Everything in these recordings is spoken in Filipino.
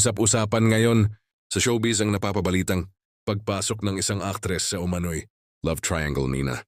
Usap-usapan ngayon sa showbiz ang napapabalitang pagpasok ng isang aktres sa umano'y love triangle nina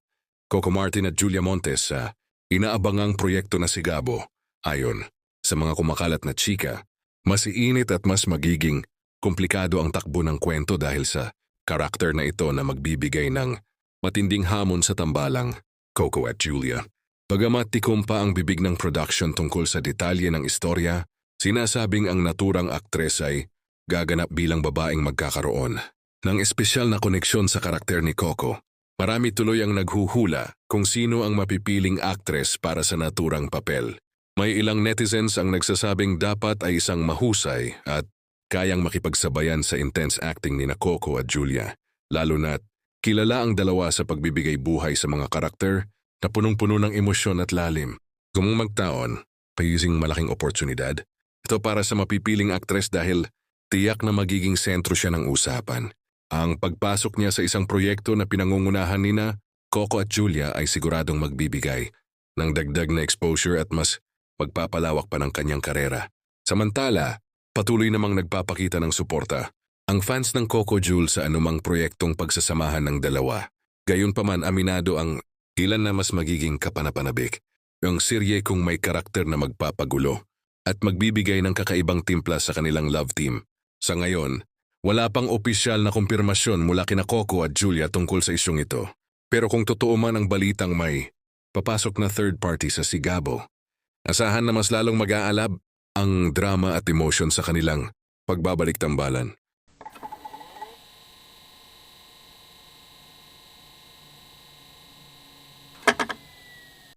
Coco Martin at Julia Montes sa inaabangang proyekto na Sigabo. Ayon sa mga kumakalat na chika, mas iinit at mas magiging komplikado ang takbo ng kwento dahil sa karakter na ito na magbibigay ng matinding hamon sa tambalang Coco at Julia. Bagamat tikom pa ang bibig ng production tungkol sa detalye ng istorya, sinasabing ang naturang aktres ay gaganap bilang babaeng magkakaroon ng espesyal na koneksyon sa karakter ni Coco. Marami tuloy ang naghuhula kung sino ang mapipiling aktres para sa naturang papel. May ilang netizens ang nagsasabing dapat ay isang mahusay at kayang makipagsabayan sa intense acting ni Coco at Julia, lalo na't kilala ang dalawa sa pagbibigay buhay sa mga karakter na punong-puno ng emosyon at lalim. Kung magtaon, payusing malaking oportunidad, ito para sa mapipiling aktres dahil tiyak na magiging sentro siya ng usapan. Ang pagpasok niya sa isang proyekto na pinangungunahan nina Coco at Julia ay siguradong magbibigay ng dagdag na exposure at mas magpapalawak pa ng kanyang karera. Samantala, patuloy namang nagpapakita ng suporta ang fans ng Coco Jules sa anumang proyektong pagsasamahan ng dalawa. Gayunpaman, aminado ang ilan na mas magiging kapanapanabik ang serye kung may karakter na magpapagulo at magbibigay ng kakaibang timpla sa kanilang love team. Sa ngayon, wala pang opisyal na kumpirmasyon mula kina Coco at Julia tungkol sa isyong ito. Pero kung totoo man ang balitang may papasok na third party sa Sigabo, asahan na mas lalong mag-aalab ang drama at emotion sa kanilang pagbabalik tambalan.